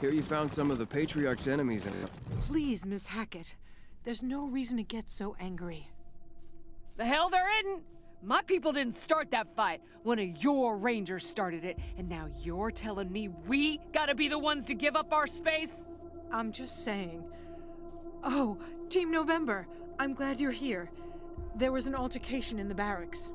Hear you found some of the Patriarch's enemies in... Please, Miss Hackett. There's no reason to get so angry. The hell there isn't! My people didn't start that fight. One of your rangers started it, and now you're telling me we gotta be the ones to give up our space? I'm just saying. Oh, Team November, I'm glad you're here. There was an altercation in the barracks.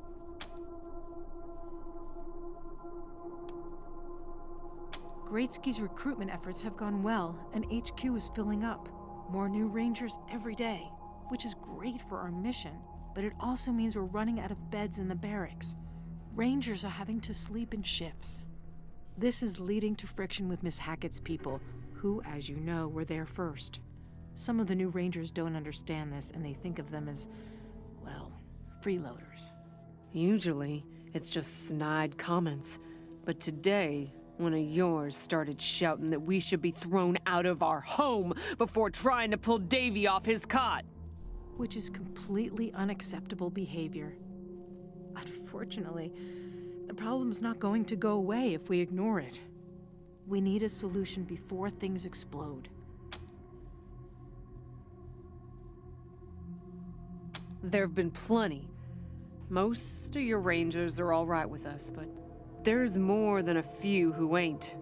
Greatsky's recruitment efforts have gone well, and HQ is filling up. More new rangers every day, which is great for our mission, but it also means we're running out of beds in the barracks. Rangers are having to sleep in shifts. This is leading to friction with Miss Hackett's people, who, as you know, were there first. Some of the new rangers don't understand this, and they think of them as, well, freeloaders. Usually, it's just snide comments. But today, one of yours started shouting that we should be thrown out of our home before trying to pull Davy off his cot. Which is completely unacceptable behavior. Unfortunately, the problem's not going to go away if we ignore it. We need a solution before things explode. There've been plenty. Most of your rangers are all right with us, but there's more than a few who ain't.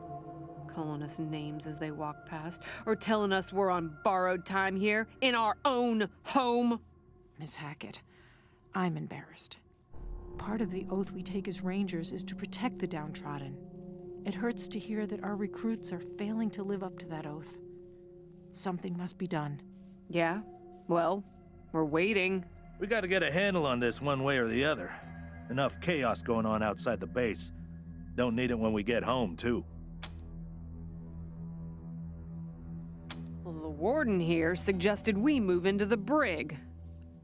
Calling us names as they walk past, or telling us we're on borrowed time here, in our own home. Miss Hackett, I'm embarrassed. Part of the oath we take as rangers is to protect the downtrodden. It hurts to hear that our recruits are failing to live up to that oath. Something must be done. Yeah? Well, we're waiting. We gotta get a handle on this one way or the other. Enough chaos going on outside the base. Don't need it when we get home, too. Well, the warden here suggested we move into the brig.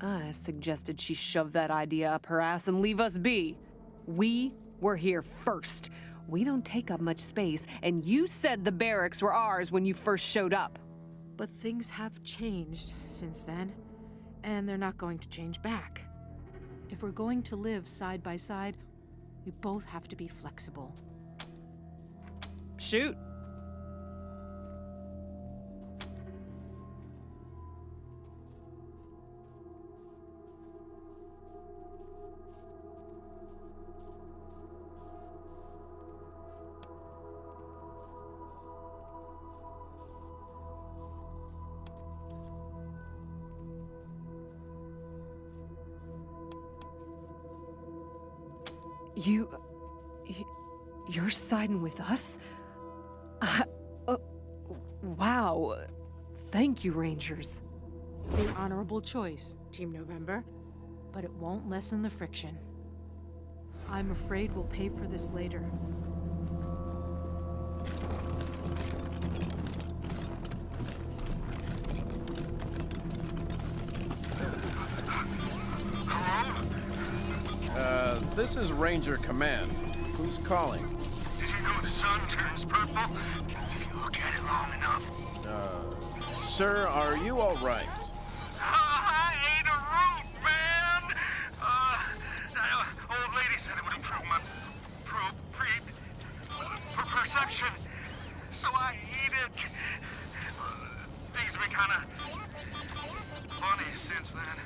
I suggested she shove that idea up her ass and leave us be. We were here first. We don't take up much space, and you said the barracks were ours when you first showed up. But things have changed since then, and they're not going to change back. If we're going to live side by side, we both have to be flexible. Shoot. You're siding with us? Wow. Thank you, Rangers. The honorable choice, Team November. But it won't lessen the friction. I'm afraid we'll pay for this later. This is Ranger Command. Who's calling? Did you know the sun turns purple if you look at it long enough? Sir, are you all right? I ate a root, man! Old lady said it would improve my perception, so I eat it. Things have been kind of funny since then.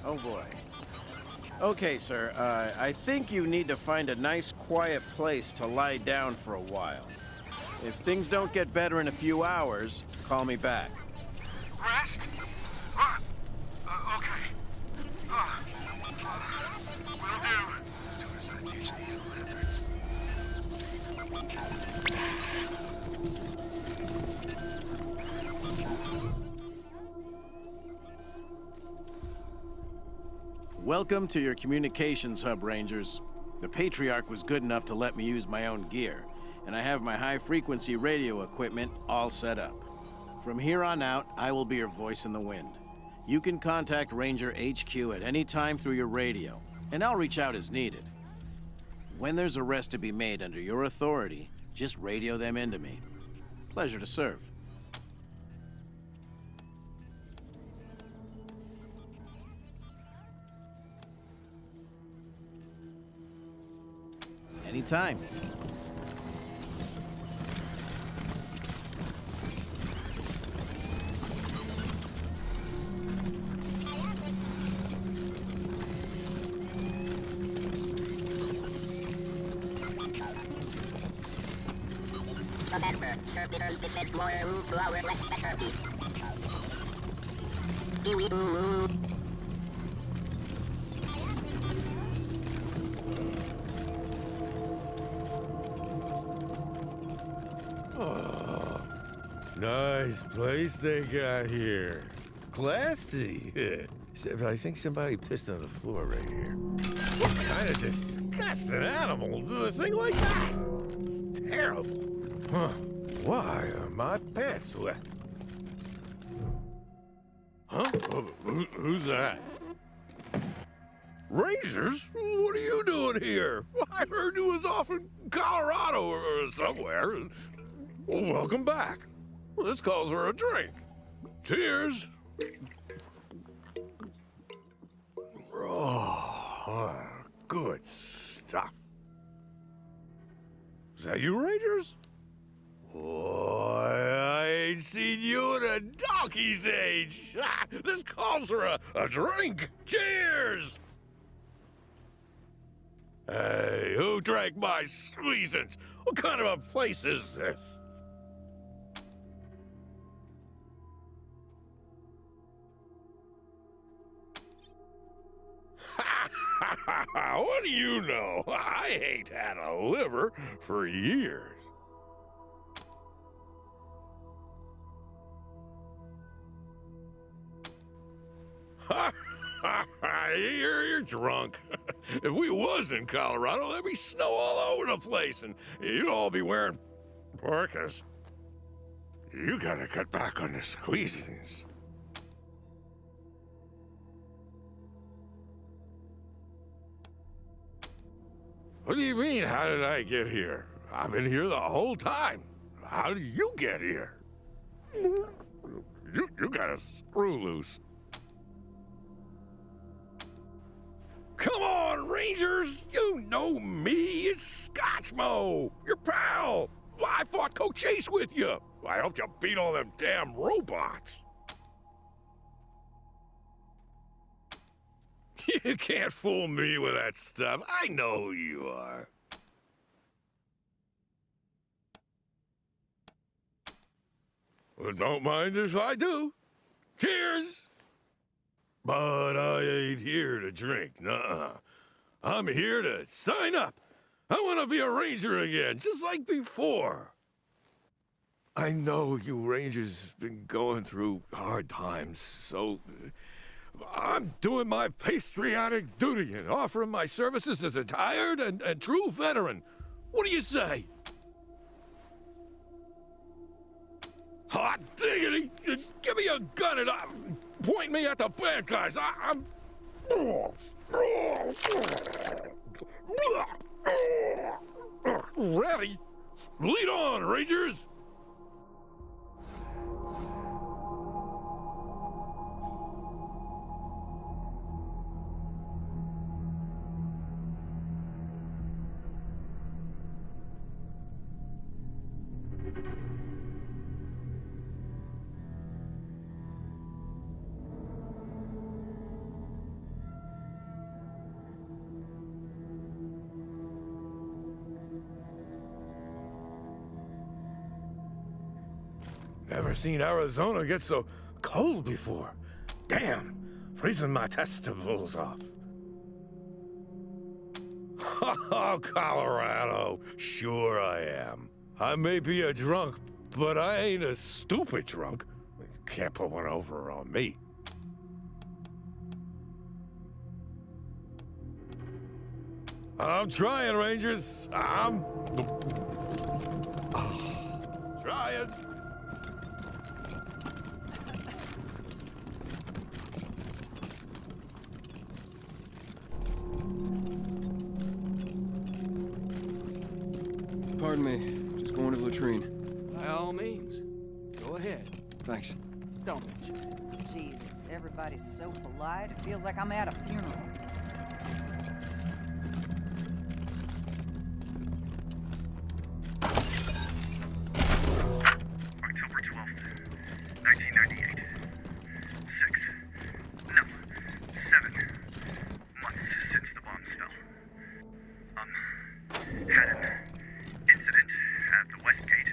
Oh boy. Okay, sir, I think you need to find a nice, quiet place to lie down for a while. If things don't get better in a few hours, call me back. Rest? Okay. Will do. As soon as I ditch these lizards. Welcome to your communications hub, Rangers. The Patriarch was good enough to let me use my own gear, and I have my high-frequency radio equipment all set up. From here on out, I will be your voice in the wind. You can contact Ranger HQ at any time through your radio, and I'll reach out as needed. When there's a arrest to be made under your authority, just radio them into me. Pleasure to serve. Anytime. Oh, nice place they got here. Classy. Except I think somebody pissed on the floor right here. What kind of disgusting animal would do a thing like that? It's terrible. Huh. Why are my pants wet? Huh? Who's that? Rangers? What are you doing here? I heard you was off in Colorado or somewhere. Well, welcome back. This calls for a drink. Cheers. Oh, good stuff. Is that you, Rangers? Boy, I ain't seen you in a donkey's age. This calls for a drink. Cheers! Hey, who drank my squeezins? What kind of a place is this? What do you know? I ain't had a liver for years. You're drunk. If we was in Colorado, there'd be snow all over the place, and you'd all be wearing parkas. You gotta cut back on the squeezings. What do you mean, how did I get here? I've been here the whole time. How did you get here? You got a screw loose. Come on, Rangers! You know me, it's Scotchmo, your pal. I fought Coach Chase with you. I helped you beat all them damn robots. You can't fool me with that stuff. I know who you are. Well, don't mind if I do. Cheers! But I ain't here to drink, nuh-uh. I'm here to sign up. I want to be a ranger again, just like before. I know you Rangers been going through hard times, so I'm doing my patriotic duty and offering my services as a tired and true veteran. What do you say? Hot diggity! Give me a gun and point me at the bad guys. I'm... Ready? Lead on, Rangers! Never seen Arizona get so cold before. Damn, freezing my testicles off. Oh, Colorado, sure I am. I may be a drunk, but I ain't a stupid drunk. Can't put one over on me. I'm trying, Rangers. I'm... trying. Pardon me, just going to the latrine. By all means. Go ahead. Thanks. Don't mention it. Jesus, everybody's so polite, it feels like I'm at a funeral. October 12th, 1998. 6. No. 7 months since the bombs fell. Had an incident at the West Gate.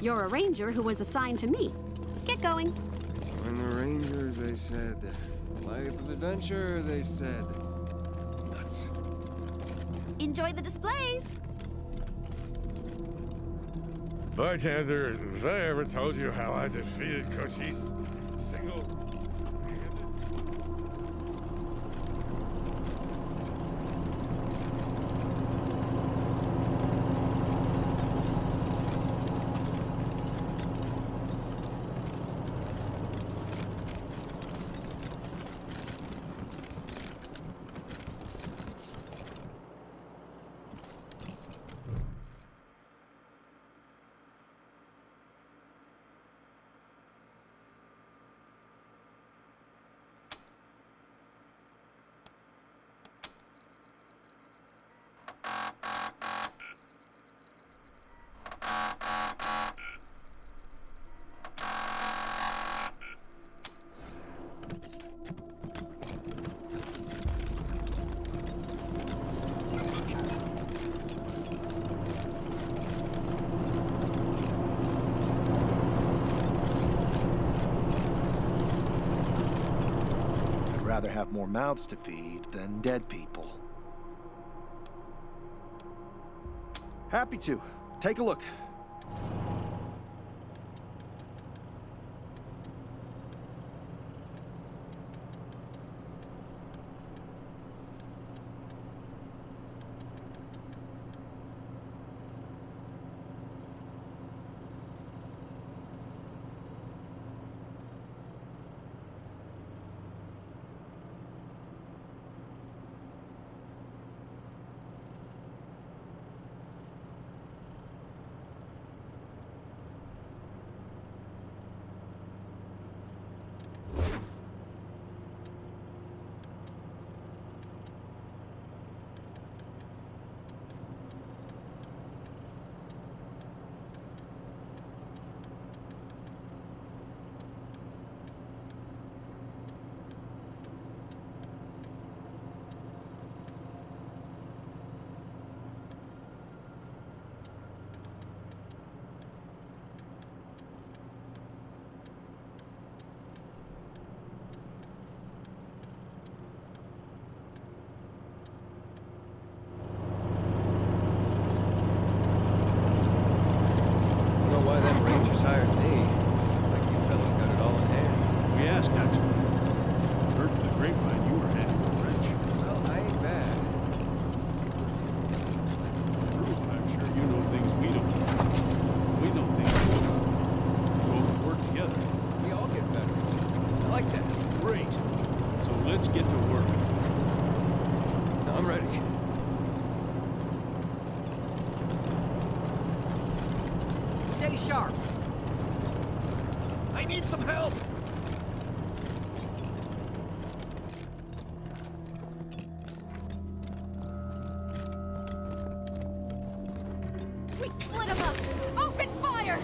You're a ranger who was assigned to me. Get going. When the Rangers, they said. Life of adventure, they said. Nuts. Enjoy the displays. Bartender, have I ever told you how I defeated Cochise single? I'd rather have more mouths to feed than dead people. Happy to. Take a look. Sharp. I need some help! We split them up! Open fire!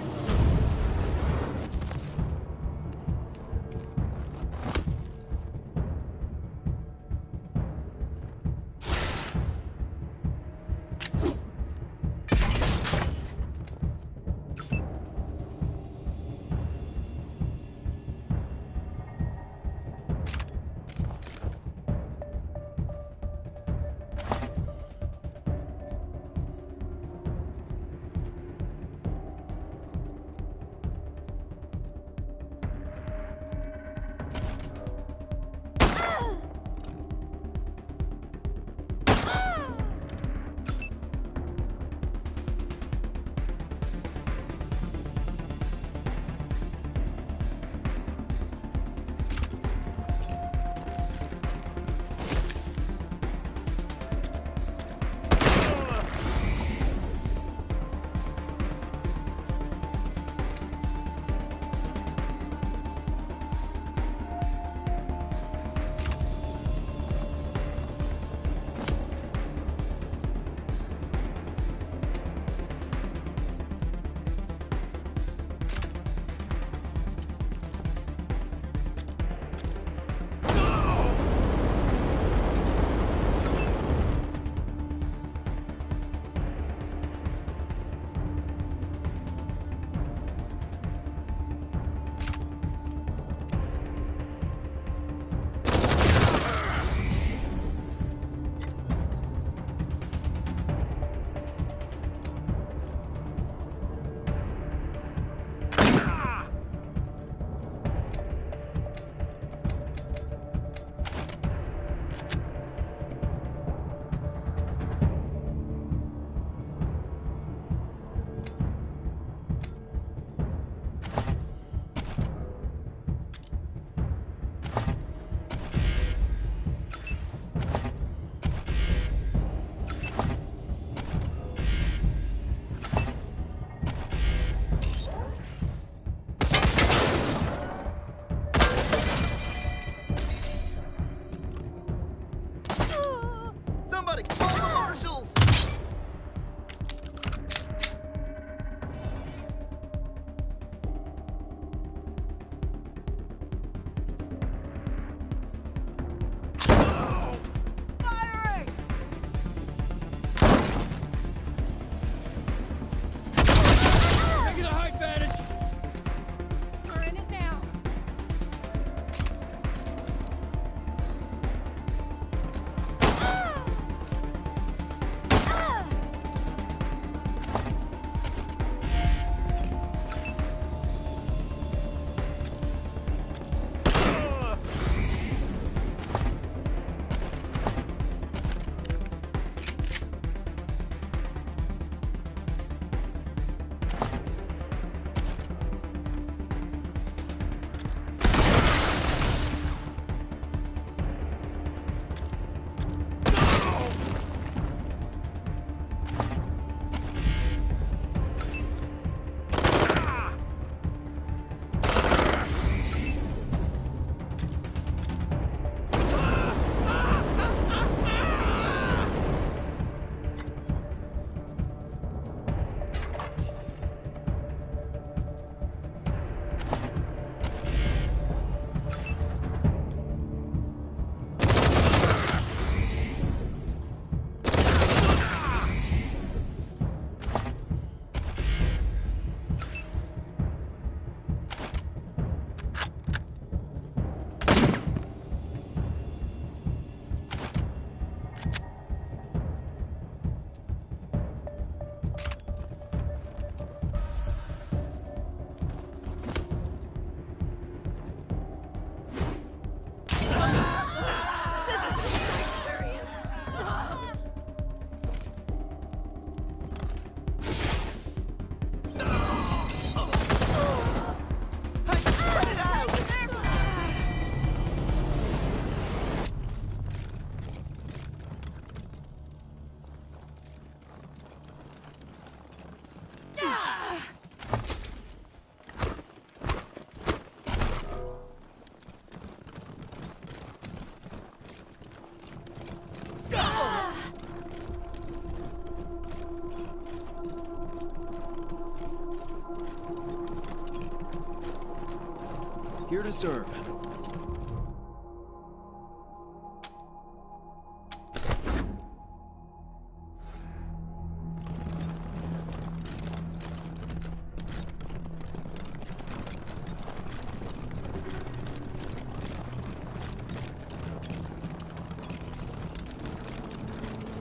to serve.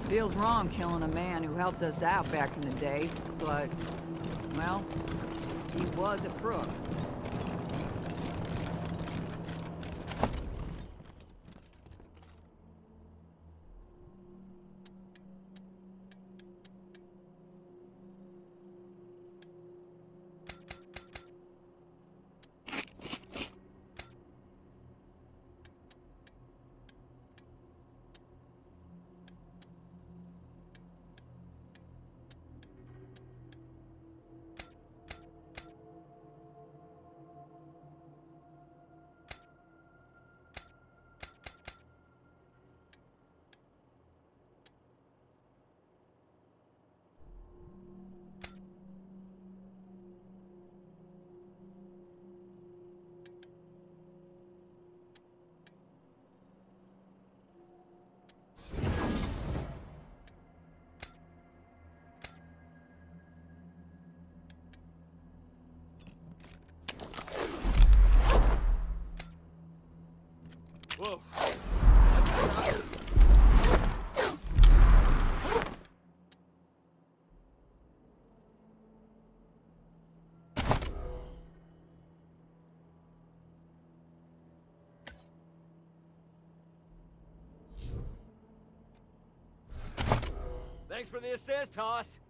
Feels wrong killing a man who helped us out back in the day, but, well, he was a crook. Whoa. Thanks for the assist, Hoss.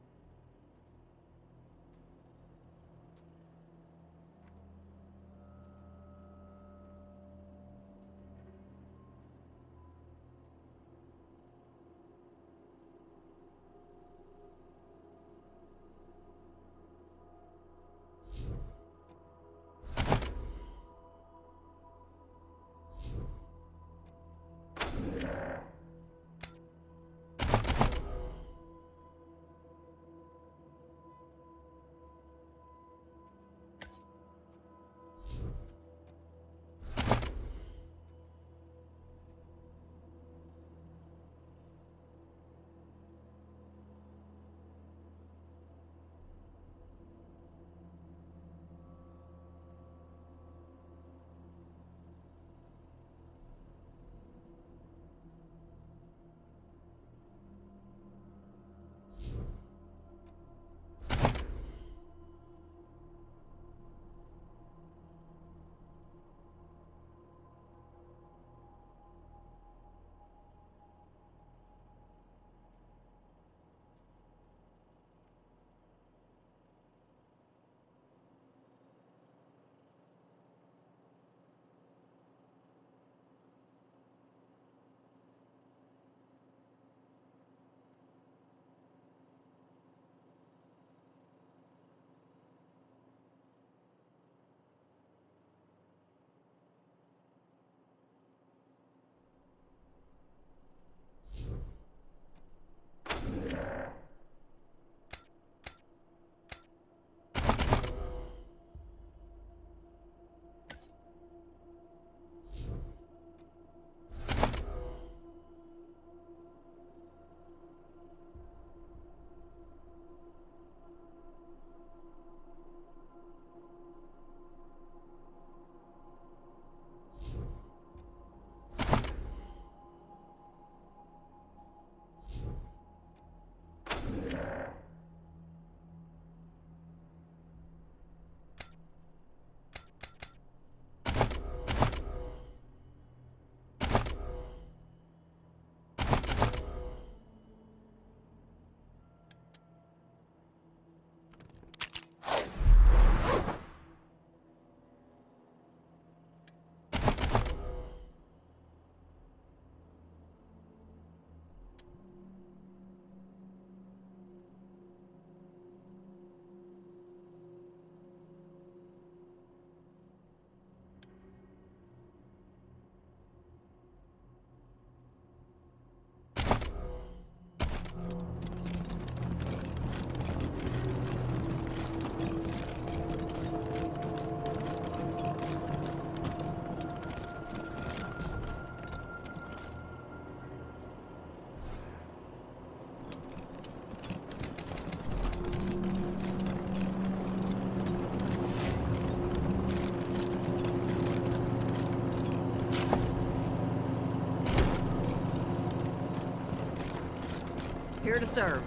Here to serve.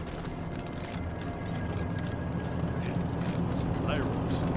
Pirates.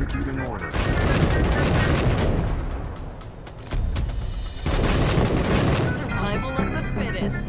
Executing order. Survival of the fittest.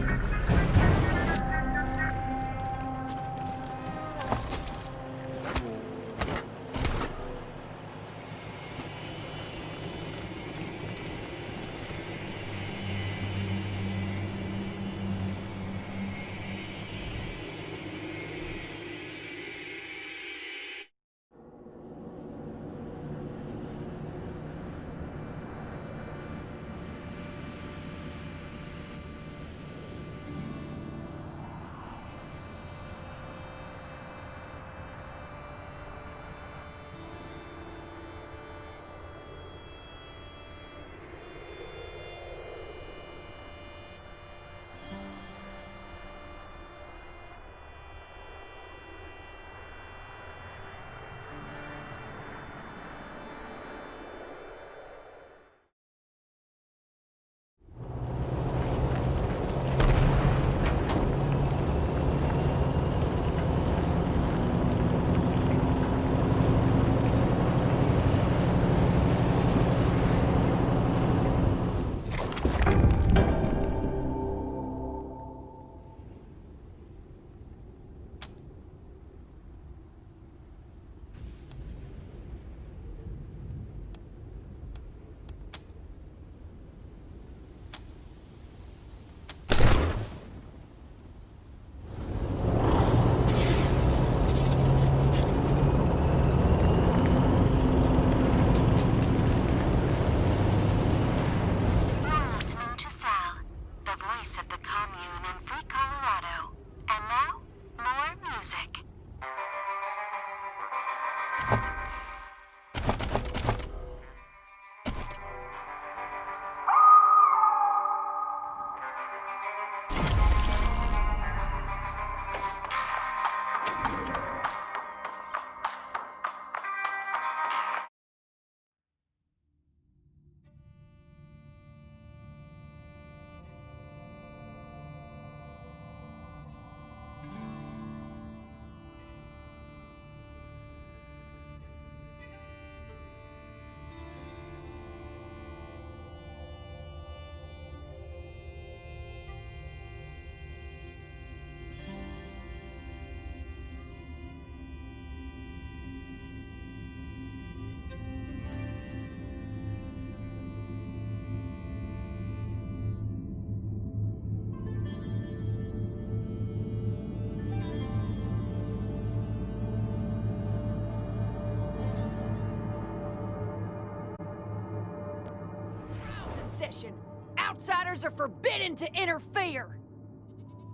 Outsiders are forbidden to interfere!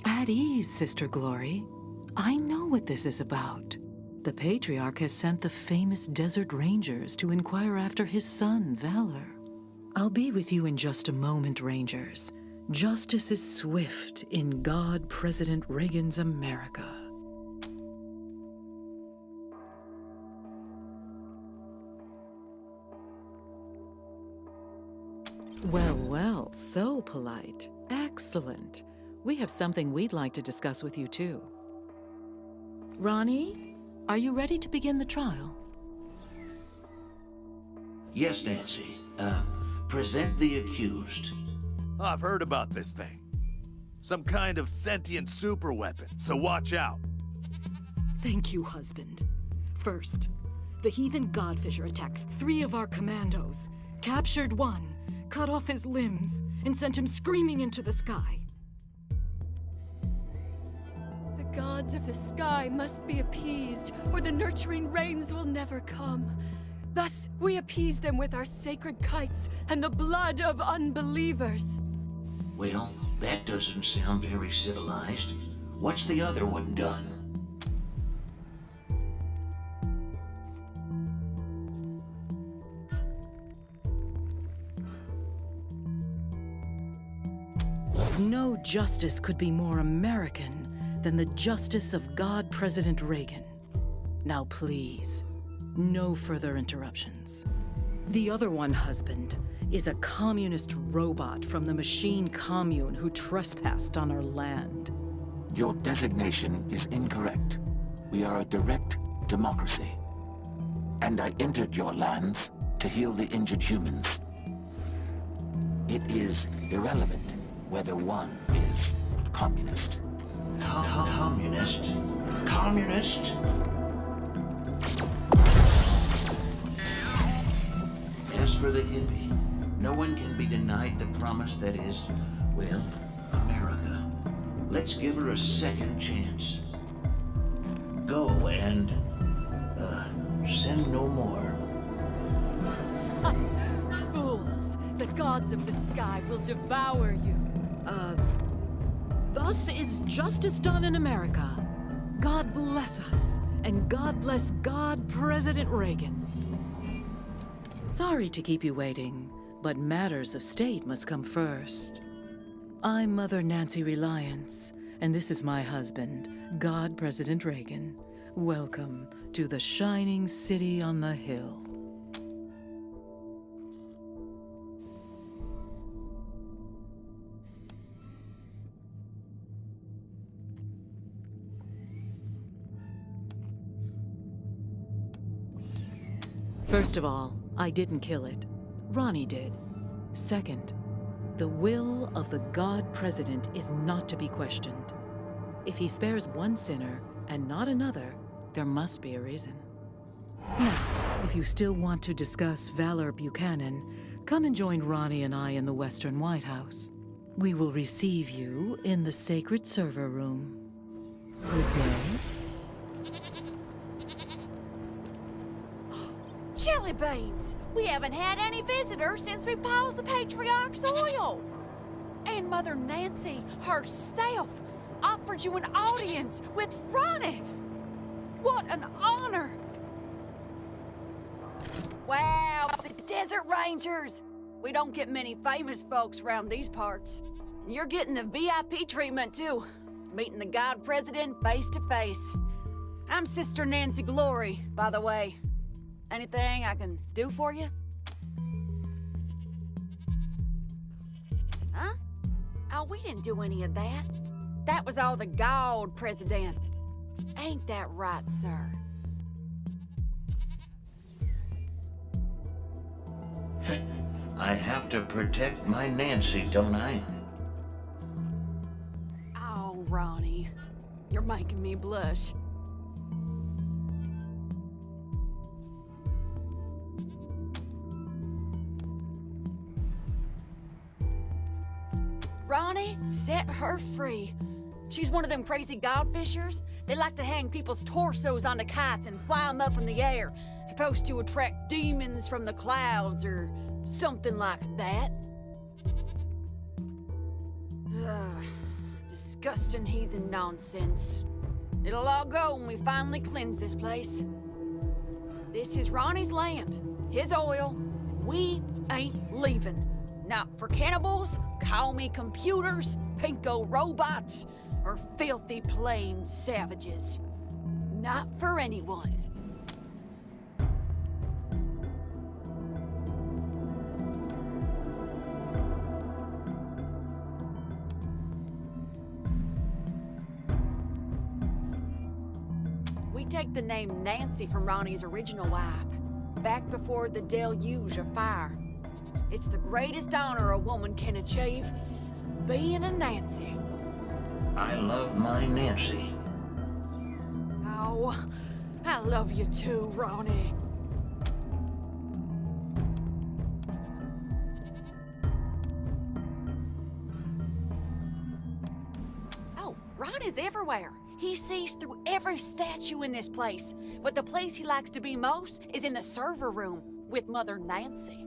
At ease, Sister Glory. I know what this is about. The Patriarch has sent the famous Desert Rangers to inquire after his son, Valor. I'll be with you in just a moment, Rangers. Justice is swift in God President Reagan's America. Well, well, so polite. Excellent. We have something we'd like to discuss with you, too. Ronnie, are you ready to begin the trial? Yes, Nancy. Present the accused. I've heard about this thing. Some kind of sentient superweapon, so watch out. Thank you, husband. First, the heathen Godfisher attacked 3 of our commandos, captured 1, cut off his limbs, and sent him screaming into the sky. The gods of the sky must be appeased, or the nurturing rains will never come. Thus, we appease them with our sacred kites and the blood of unbelievers. Well, that doesn't sound very civilized. What's the other one done? No justice could be more American than the justice of God President Reagan. Now please, no further interruptions. The other one, husband, is a communist robot from the machine commune who trespassed on our land. Your designation is incorrect. We are a direct democracy. and I entered your lands to heal the injured humans. It is irrelevant whether one is communist. Communist? Communist? As for the hippie, no one can be denied the promise that is, well, America. Let's give her a second chance. Go and, send no more. Fools! The gods of the sky will devour you. Thus is justice done in America. God bless us, and God bless God President Reagan. Sorry to keep you waiting, but matters of state must come first. I'm Mother Nancy Reliance, and this is my husband, God President Reagan. Welcome to the shining city on the hill. First of all, I didn't kill it. Ronnie did. Second, the will of the God President is not to be questioned. If he spares one sinner and not another, there must be a reason. Now, if you still want to discuss Valor Buchanan, come and join Ronnie and I in the Western White House. We will receive you in the sacred server room. Good day. Jelly beans! We haven't had any visitors since we paused the Patriarch's oil! And Mother Nancy herself offered you an audience with Ronnie! What an honor! Wow, the Desert Rangers! We don't get many famous folks around these parts. And you're getting the VIP treatment too, meeting the God President face to face. I'm Sister Nancy Glory, by the way. Anything I can do for you? Huh? Oh, we didn't do any of that. That was all the God President. Ain't that right, sir? I have to protect my Nancy, don't I? Oh, Ronnie. You're making me blush. Ronnie, set her free. She's one of them crazy godfishers. They like to hang people's torsos onto kites and fly them up in the air. Supposed to attract demons from the clouds or something like that. Ugh, disgusting heathen nonsense. It'll all go when we finally cleanse this place. This is Ronnie's land, his oil, and we ain't leaving. Not for cannibals, call me computers, pinko robots, or filthy plain savages. Not for anyone. We take the name Nancy from Ronnie's original wife, back before the deluge of fire. It's the greatest honor a woman can achieve, being a Nancy. I love my Nancy. Oh, I love you too, Ronnie. Oh, Ronnie's everywhere. He sees through every statue in this place. But the place he likes to be most is in the server room with Mother Nancy.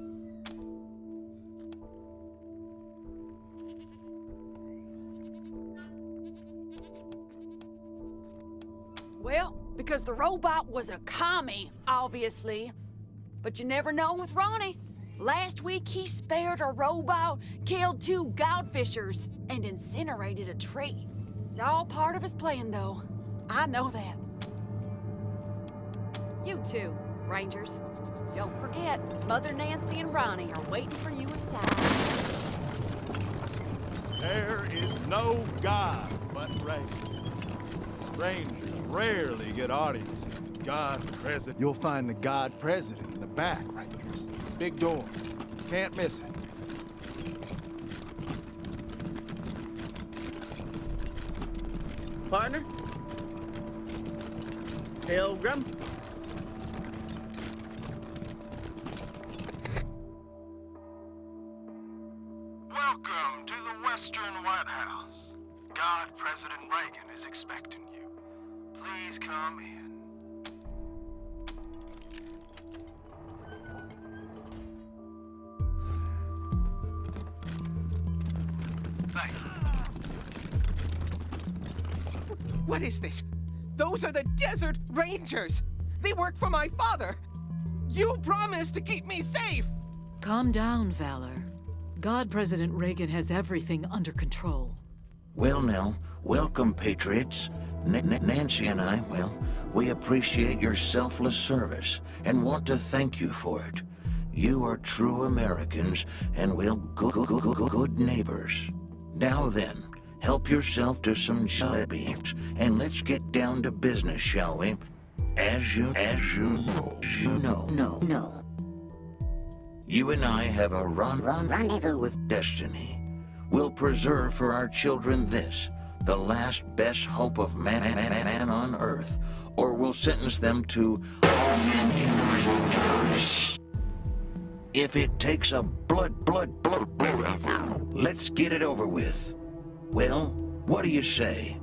Well, because the robot was a commie, obviously. But you never know with Ronnie. Last week, he spared a robot, killed 2 godfishers, and incinerated a tree. It's all part of his plan, though. I know that. You too, Rangers. Don't forget, Mother Nancy and Ronnie are waiting for you inside. There is no God but Reagan. Rangers rarely get audiences. God President. You'll find the God President in the back, Rangers. Big door. Can't miss it. Partner? Pilgrim? Welcome to the Western White House. God President Reagan is expecting you. Please come in. Thank you. What is this? Those are the Desert Rangers! They work for my father! You promised to keep me safe! Calm down, Valor. God President Reagan has everything under control. Well, now, welcome, Patriots. Nancy and I, well, we appreciate your selfless service and want to thank you for it. You are true Americans and, well, good neighbors. Now then, help yourself to some jalebies, and let's get down to business, shall we? As you know. You and I have a rendezvous with destiny. We'll preserve for our children this, the last best hope of man on earth, or we'll sentence them to if it takes a blood, let's get it over with. Well, what do you say?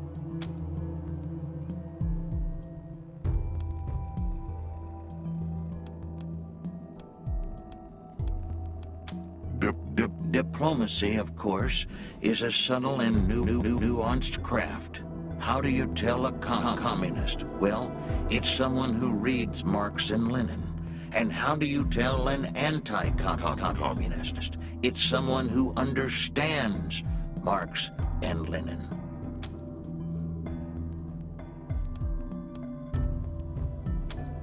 Diplomacy, of course, is a subtle and nuanced craft. How do you tell a communist? Well, it's someone who reads Marx and Lenin. And how do you tell an anti-communist? It's someone who understands Marx and Lenin.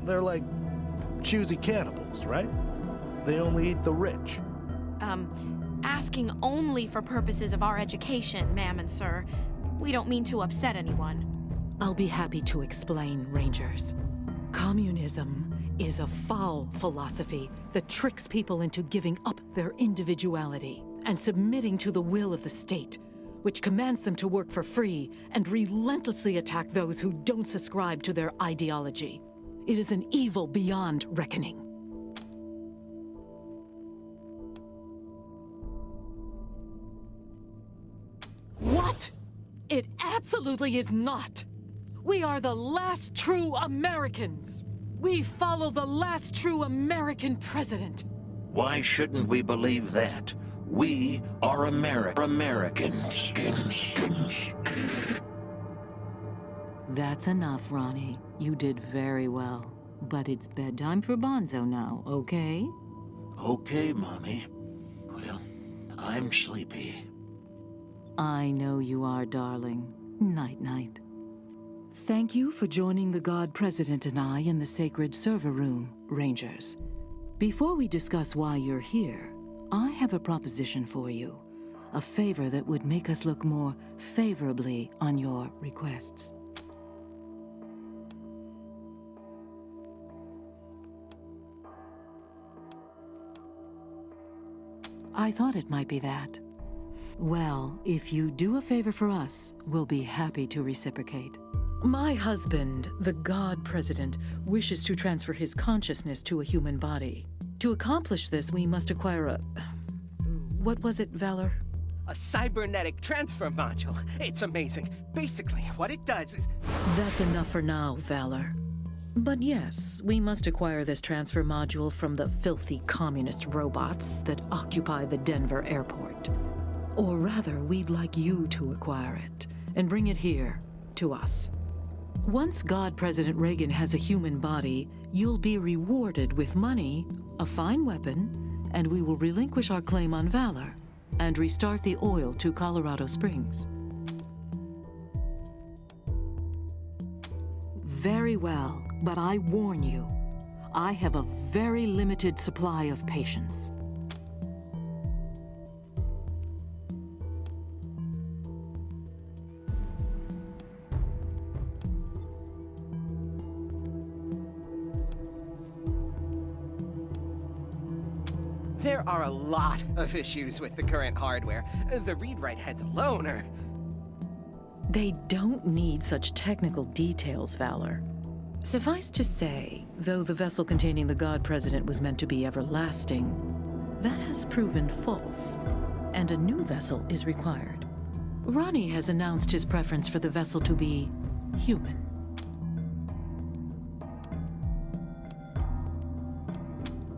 They're like choosy cannibals, right? They only eat the rich. Asking only for purposes of our education, ma'am and sir. We don't mean to upset anyone. I'll be happy to explain, Rangers. Communism is a foul philosophy that tricks people into giving up their individuality and submitting to the will of the state, which commands them to work for free and relentlessly attack those who don't subscribe to their ideology. It is an evil beyond reckoning. What? It absolutely is not. We are the last true Americans. We follow the last true American president. Why shouldn't we believe that? We are Americans. That's enough, Ronnie. You did very well. But it's bedtime for Bonzo now, okay? Okay, Mommy. Well, I'm sleepy. I know you are, darling. Night-night. Thank you for joining the God President and I in the sacred server room, Rangers. Before we discuss why you're here, I have a proposition for you. A favor that would make us look more favorably on your requests. I thought it might be that. Well, if you do a favor for us, we'll be happy to reciprocate. My husband, the God President, wishes to transfer his consciousness to a human body. To accomplish this, we must acquire a... What was it, Valor? A cybernetic transfer module. It's amazing. Basically, what it does is... That's enough for now, Valor. But yes, we must acquire this transfer module from the filthy communist robots that occupy the Denver airport. Or rather, we'd like you to acquire it and bring it here, to us. Once God President Reagan has a human body, you'll be rewarded with money, a fine weapon, and we will relinquish our claim on Valor and restart the oil to Colorado Springs. Very well, but I warn you, I have a very limited supply of patience. There are a lot of issues with the current hardware. The read-write heads alone are... They don't need such technical details, Valor. Suffice to say, though the vessel containing the God President was meant to be everlasting, that has proven false, and a new vessel is required. Ronnie has announced his preference for the vessel to be human.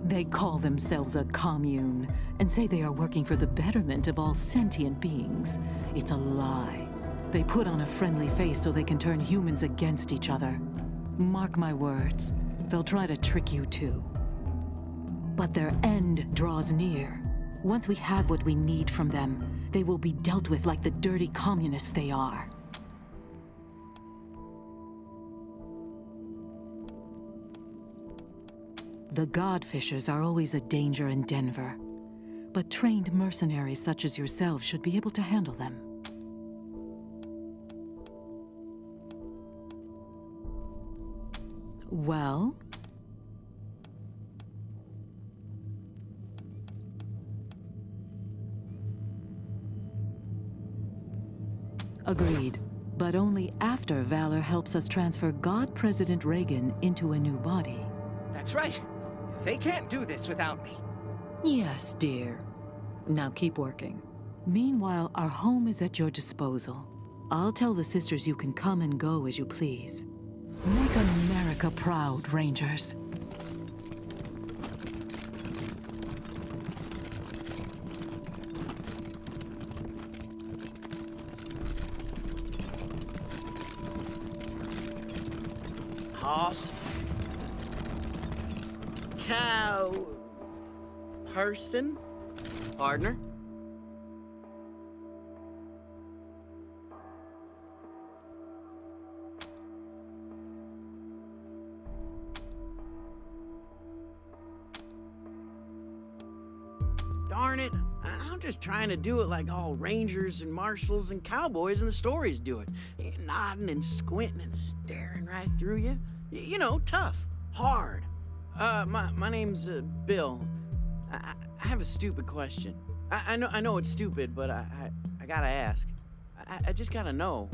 They call themselves a commune and say they are working for the betterment of all sentient beings. It's a lie. They put on a friendly face so they can turn humans against each other. Mark my words, they'll try to trick you too. But their end draws near. Once we have what we need from them, they will be dealt with like the dirty communists they are. The Godfishers are always a danger in Denver, but trained mercenaries such as yourselves should be able to handle them. Well? Agreed, but only after Valor helps us transfer God President Reagan into a new body. That's right. They can't do this without me. Yes, dear. Now keep working. Meanwhile, our home is at your disposal. I'll tell the sisters you can come and go as you please. Make America proud, Rangers. Hoss. Cow. Person. Partner. Darn it, I'm just trying to do it like all rangers and marshals and cowboys in the stories do it. Nodding and squinting and staring right through you. You know, tough, hard. My name's Bill. I have a stupid question. I know it's stupid, but I gotta ask. I just gotta know.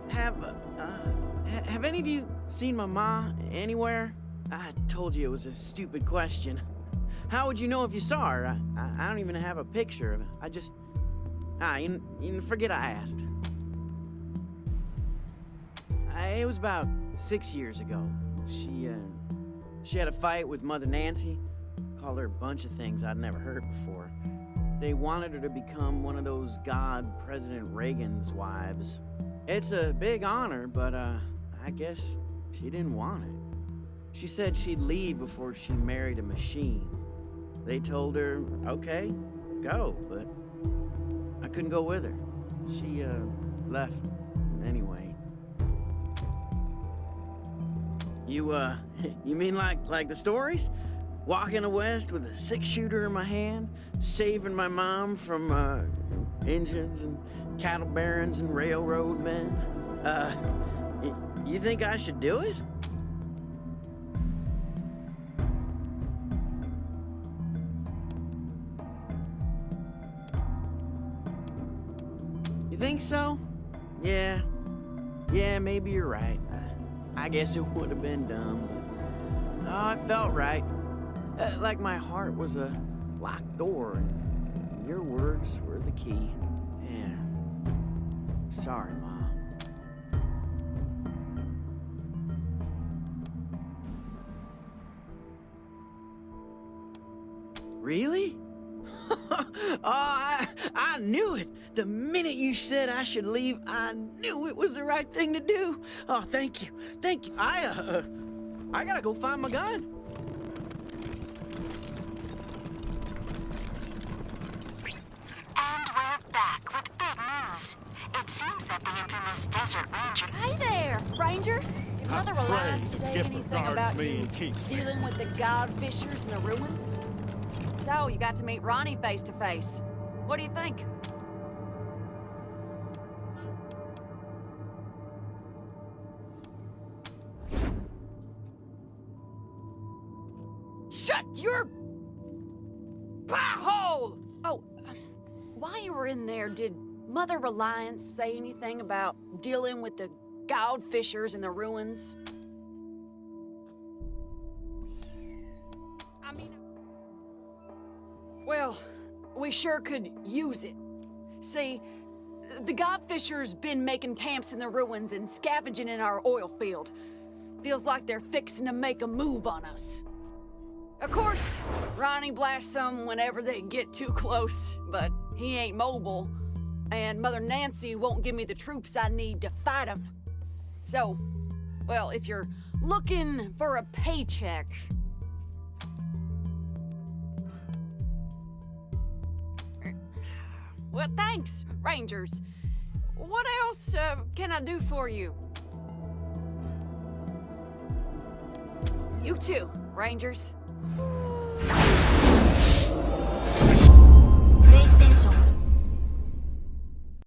Have any of you seen my ma anywhere? I told you it was a stupid question. How would you know if you saw her? I don't even have a picture of it. You forget I asked. It was about 6 years ago. She had a fight with Mother Nancy. Called her a bunch of things I'd never heard before. They wanted her to become one of those God President Reagan's wives. It's a big honor, but I guess she didn't want it. She said she'd leave before she married a machine. They told her, okay, go, but I couldn't go with her. She left anyway. You mean like the stories? Walking west with a 6-shooter in my hand, saving my mom from engines and cattle barons and railroad men. You think I should do it? You think so? Yeah, maybe you're right. I guess it would have been dumb. Oh, it felt right. Like my heart was a locked door, and your words were the key. Yeah. Sorry, Ma. Really? I knew it. The minute you said I should leave, I knew it was the right thing to do. Oh, thank you. Thank you. I gotta go find my gun. And we're back with big news. It seems that the infamous Desert Ranger... Hey there, Rangers! Did Mother Reliance say Gift anything regards about me you and keeps me. dealing with the Godfishers in the ruins? So, you got to meet Ronnie face to face. What do you think? Shut Shut your butthole! Oh, while you were in there, did Mother Reliance say anything about dealing with the god fishers in the ruins? I mean, well, we sure could use it. See, the god fishers been making camps in the ruins and scavenging in our oil field. Feels like they're fixing to make a move on us. Of course, Ronnie blasts them whenever they get too close, but he ain't mobile, and Mother Nancy won't give me the troops I need to fight him. So, well, if you're looking for a paycheck... Well, thanks, Rangers. What else can I do for you? You too, Rangers.